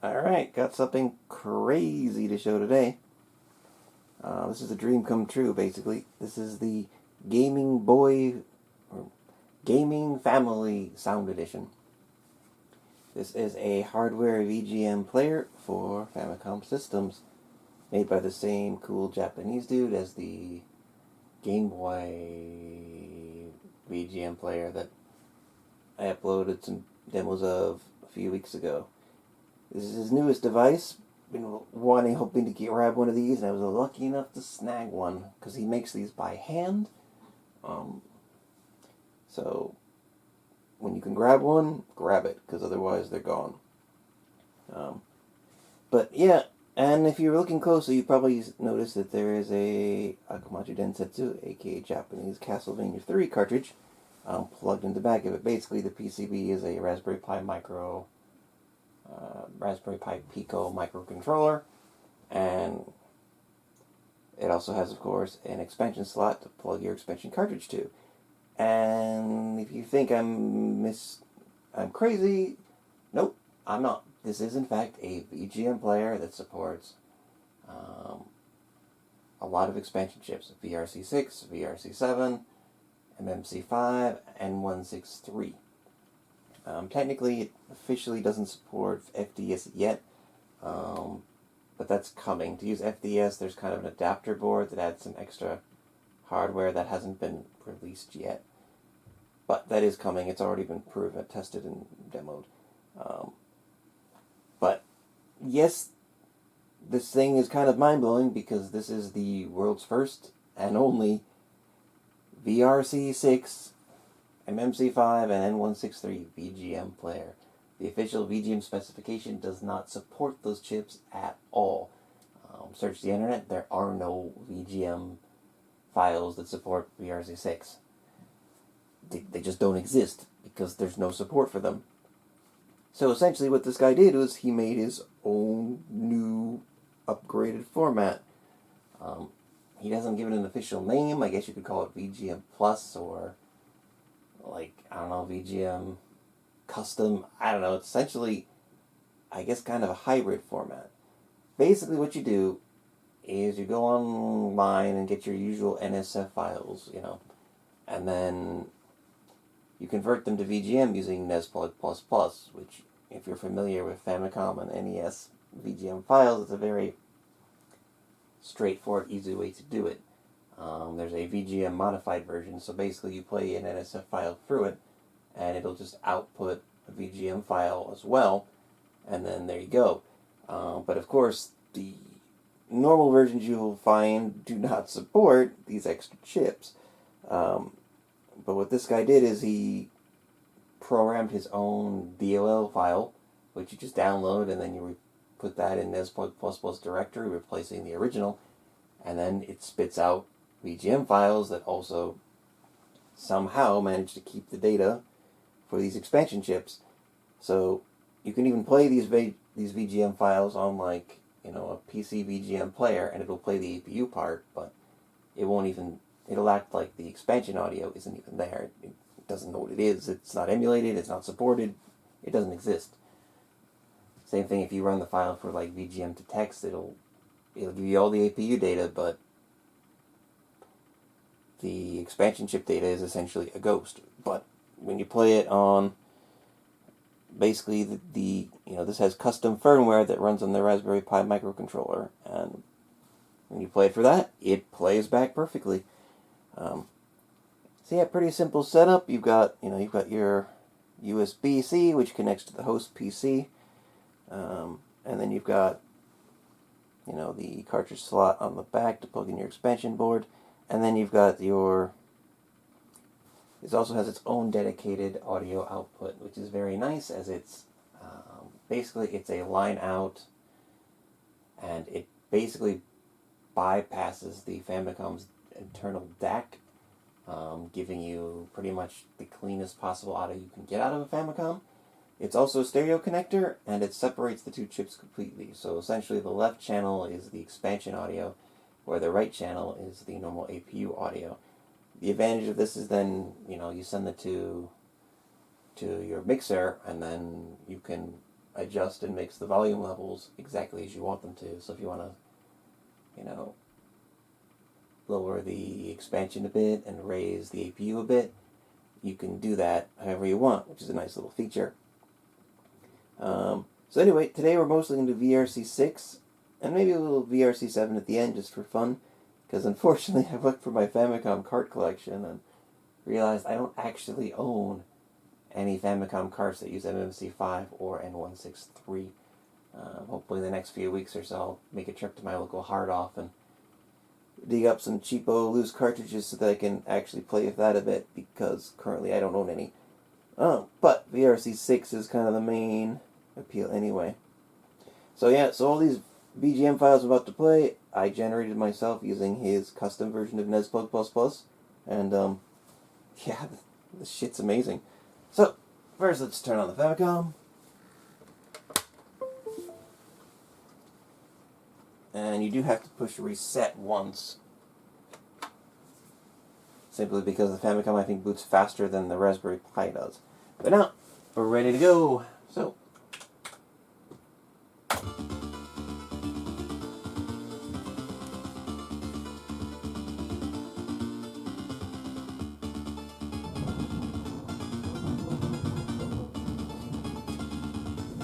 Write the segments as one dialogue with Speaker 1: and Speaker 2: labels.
Speaker 1: Alright, got something crazy to show today. This is a dream come true, basically. This is the Gaming Boy, or Gaming Family Sound Edition. This is a hardware VGM player for Famicom systems, made by the same cool Japanese dude as the Game Boy VGM player that I uploaded some demos of a few weeks ago. This is his newest device. Been hoping to grab one of these, and I was lucky enough to snag one because he makes these by hand. So when you can grab one, grab it, because otherwise they're gone. But yeah, and if you're looking closely, you probably noticed that there is a Akamachi Densetsu, aka Japanese Castlevania 3 cartridge, plugged in the back of it. Basically, the PCB is a Raspberry Pi Micro. Raspberry Pi Pico microcontroller, and it also has, of course, an expansion slot to plug your expansion cartridge to. And if you think I'm crazy, nope, I'm not. This is, in fact, a VGM player that supports a lot of expansion chips: VRC6, VRC7, MMC5, and 163. Technically, it officially doesn't support FDS yet, but that's coming. To use FDS, there's kind of an adapter board that adds some extra hardware that hasn't been released yet. But that is coming. It's already been proven, tested, and demoed. But yes, this thing is kind of mind-blowing because this is the world's first and only VRC6 MMC5 and N163 VGM player. The official VGM specification does not support those chips at all. Search the internet, there are no VGM files that support VRC6. They just don't exist because there's no support for them. So essentially what this guy did was he made his own new upgraded format. He doesn't give it an official name. I guess you could call it VGM Plus or VGM Custom. I don't know. It's essentially, I guess, kind of a hybrid format. Basically, what you do is you go online and get your usual NSF files, and then you convert them to VGM using Nezplug++, which, if you're familiar with Famicom and NES VGM files, it's a very straightforward, easy way to do it. There's a VGM modified version, so basically you play an NSF file through it, and it'll just output a VGM file as well, and then there you go. But of course, the normal versions you will find do not support these extra chips. But what this guy did is he programmed his own DLL file, which you just download, and then you put that in Nezplug++ directory, replacing the original, and then it spits out VGM files that also somehow manage to keep the data for these expansion chips. So you can even play these VGM files on a PC VGM player, and it'll play the APU part, but it'll act like the expansion audio isn't even there. It doesn't know what it is. It's not emulated. It's not supported. It doesn't exist. Same thing if you run the file for VGM to text, it'll give you all the APU data, but the expansion chip data is essentially a ghost. But when you play it on, basically this has custom firmware that runs on the Raspberry Pi microcontroller, and when you play it for that, it plays back perfectly. So yeah, pretty simple setup. You've got your USB-C, which connects to the host PC, and then you've got the cartridge slot on the back to plug in your expansion board. And then you've got this also has its own dedicated audio output, which is very nice, as it's basically it's a line out, and it basically bypasses the Famicom's internal DAC, giving you pretty much the cleanest possible audio you can get out of a Famicom. It's also a stereo connector, and it separates the two chips completely. So essentially the left channel is the expansion audio, where the right channel is the normal APU audio. The advantage of this is then, you send it to your mixer, and then you can adjust and mix the volume levels exactly as you want them to. So if you want to, lower the expansion a bit and raise the APU a bit, you can do that however you want, which is a nice little feature. So anyway, today we're mostly going to do VRC6 and maybe a little VRC7 at the end just for fun, because unfortunately I looked for my Famicom cart collection and realized I don't actually own any Famicom carts that use MMC5 or N163. Hopefully in the next few weeks or so I'll make a trip to my local hard-off and dig up some cheapo loose cartridges so that I can actually play with that a bit, because currently I don't own any. But VRC6 is kind of the main appeal anyway. So yeah, so all these VGM files I'm about to play, I generated myself using his custom version of Nezplug++, and yeah, this shit's amazing. So, first let's turn on the Famicom. And you do have to push reset once, simply because the Famicom, I think, boots faster than the Raspberry Pi does. But now, we're ready to go. So,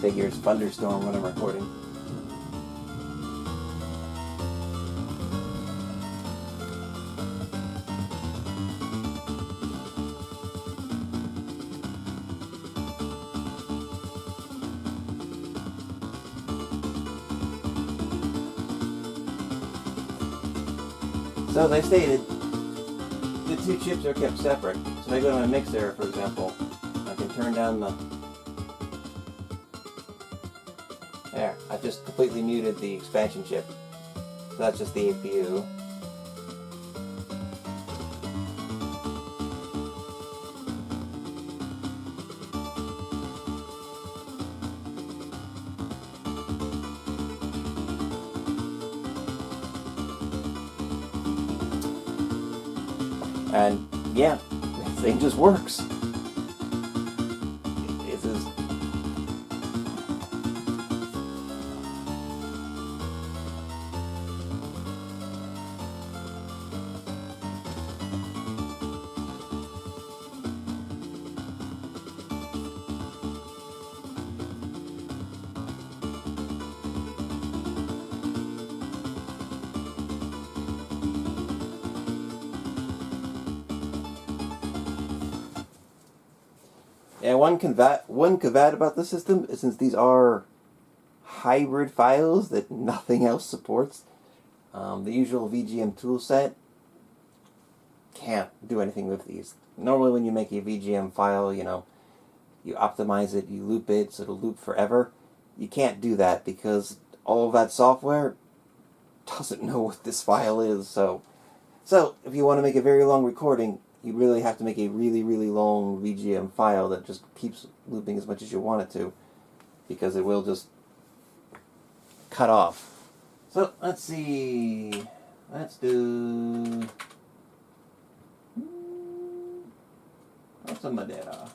Speaker 1: figures thunderstorm when I'm recording. So as I stated, the two chips are kept separate. So if I go to my mixer, for example, I can turn down the... There, I've just completely muted the expansion chip. So that's just the APU. And yeah, this thing just works. This is... Yeah, one caveat about the system is, since these are hybrid files that nothing else supports, the usual VGM toolset can't do anything with these. Normally when you make a VGM file, you optimize it, you loop it, so it'll loop forever. You can't do that because all of that software doesn't know what this file is. So if you want to make a very long recording, you really have to make a really, really long VGM file that just keeps looping as much as you want it to, because it will just cut off. So, let's see. Let's do... What's a Madeira?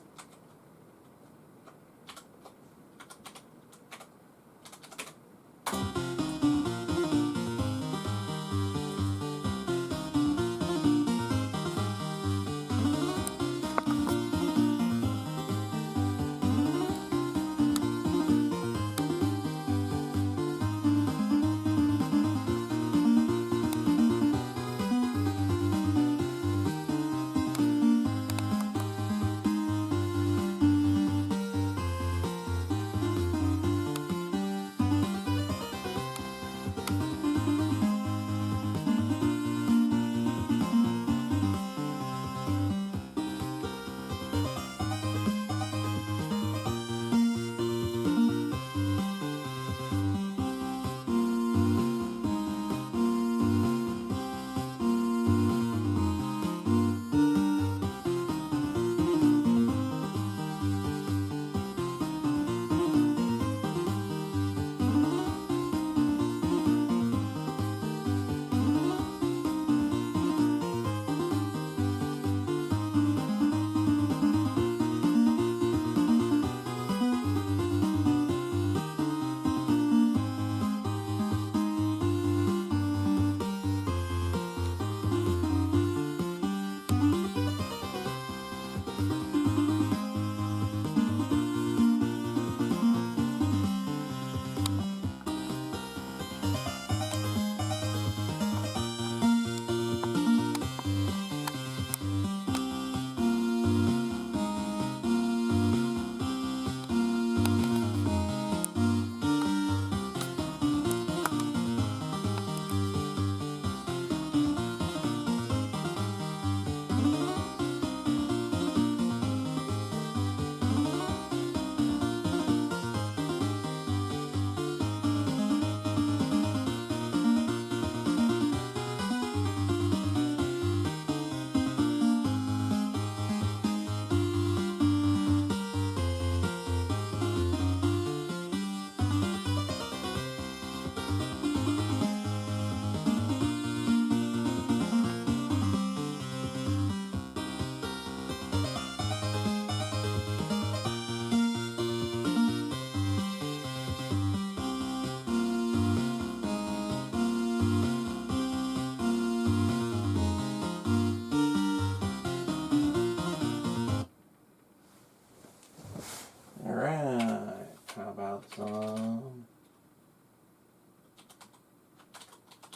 Speaker 1: some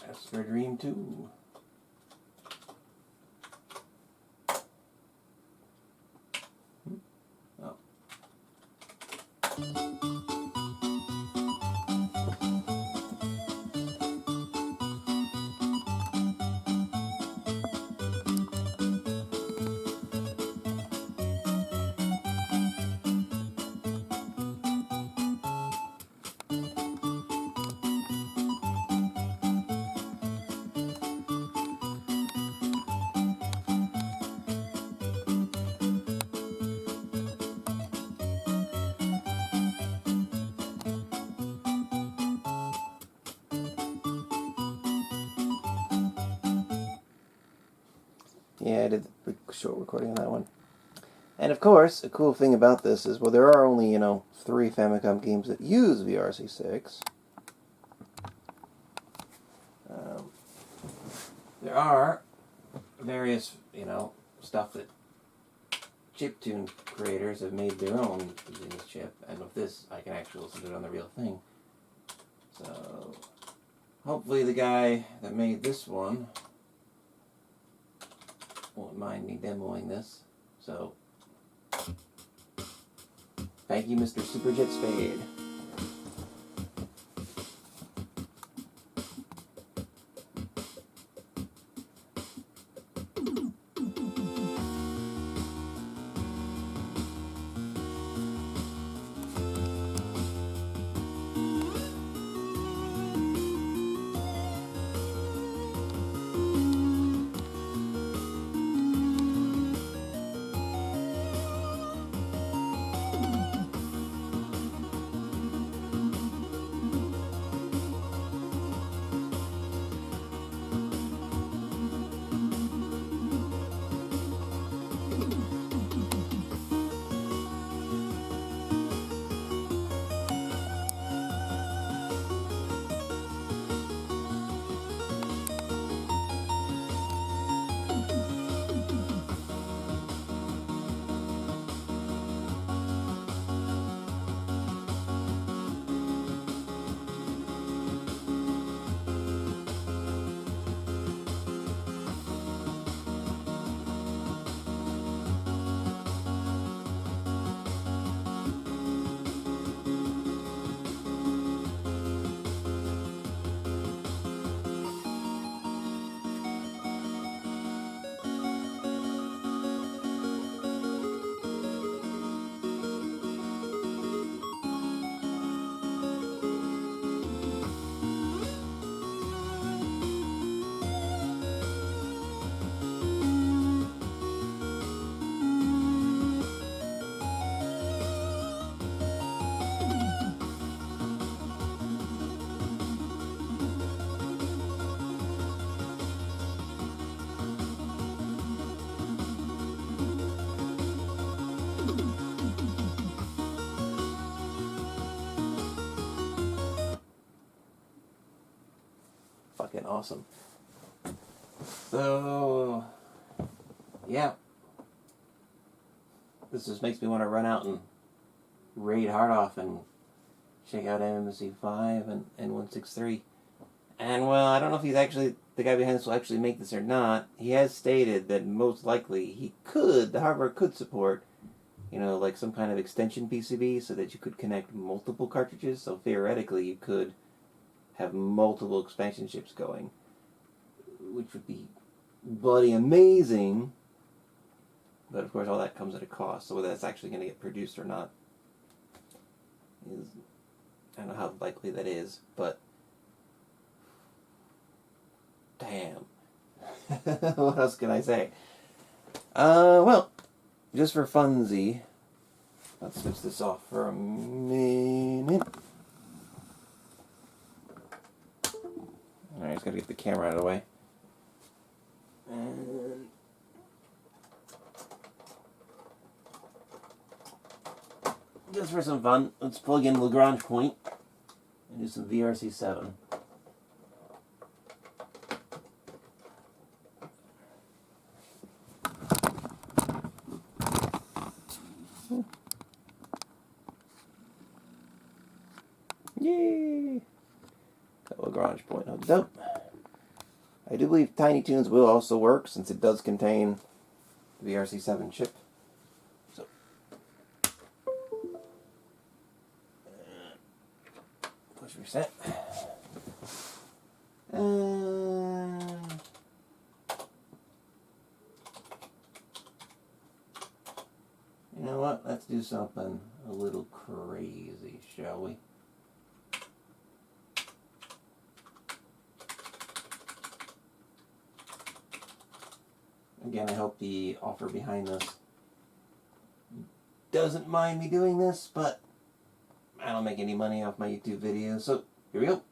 Speaker 1: Esper Dream 2. Oh. Yeah, I did the short recording on that one. And of course, a cool thing about this is, well, there are only, 3 Famicom games that use VRC6. There are various, stuff that chiptune creators have made their own using this chip, and with this, I can actually listen to it on the real thing. So, hopefully the guy that made this one won't mind me demoing this. So, thank you, Mr. Superjet Spade. Fucking awesome. So, yeah. This just makes me want to run out and raid hard off and check out MMC5 and N163. And, well, I don't know if he's actually, the guy behind this will actually make this or not. He has stated that most likely the hardware could support, like some kind of extension PCB so that you could connect multiple cartridges. So theoretically, you could have multiple expansion chips going, which would be bloody amazing. But of course, all that comes at a cost. So whether that's actually going to get produced or not is, I don't know how likely that is, but damn. What else can I say? Well, just for funsy, let's switch this off for a minute. Alright, just gotta get the camera out of the way. And just for some fun, let's plug in Lagrange point and do some VRC7. Yay! Got a little garage point hooked up. I do believe Tiny Toons will also work since it does contain the VRC7 chip. So, push reset. You know what? Let's do something a little crazy, shall we? Again, I hope the author behind this doesn't mind me doing this, but I don't make any money off my YouTube videos, so here we go.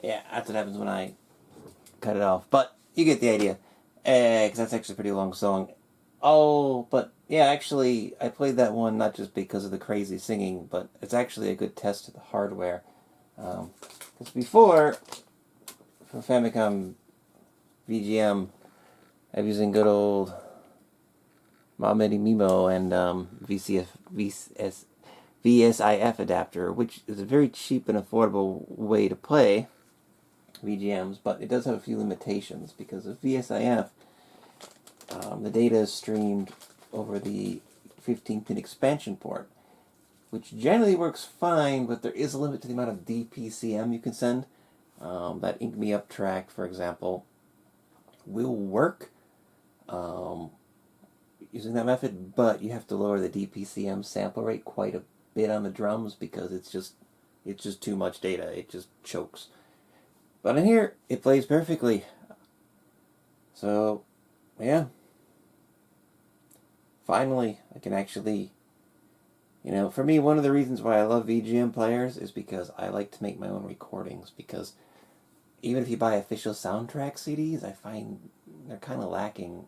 Speaker 1: Yeah, that's what happens when I cut it off. But you get the idea. Because that's actually a pretty long song. Oh, but yeah, actually, I played that one not just because of the crazy singing, but it's actually a good test of the hardware. Because before, for Famicom VGM, I was using good old Mamedi Mimo and VSIF adapter, which is a very cheap and affordable way to play VGMs, but it does have a few limitations because of VSIF. The data is streamed over the 15-pin expansion port, which generally works fine, but there is a limit to the amount of DPCM you can send. That Ink Me Up track, for example, will work using that method, but you have to lower the DPCM sample rate quite a bit on the drums because it's just too much data. It just chokes. But in here, it plays perfectly. So, yeah. Finally, I can actually, for me, one of the reasons why I love VGM players is because I like to make my own recordings, because even if you buy official soundtrack CDs, I find they're kind of lacking.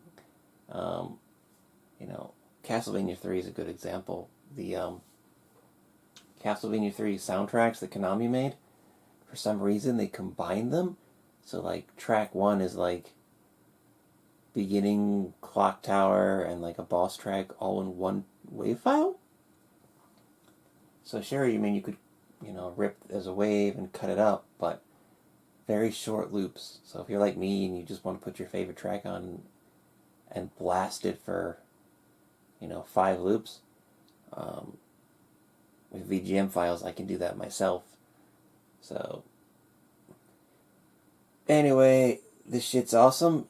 Speaker 1: Castlevania 3 is a good example. The Castlevania 3 soundtracks that Konami made, for some reason they combined them. So like track 1 is like beginning clock tower and like a boss track all in one wave file. So sure, you could, rip as a wave and cut it up, but very short loops. So if you're like me and you just want to put your favorite track on and blast it for, 5 loops, with VGM files, I can do that myself. So, anyway, this shit's awesome,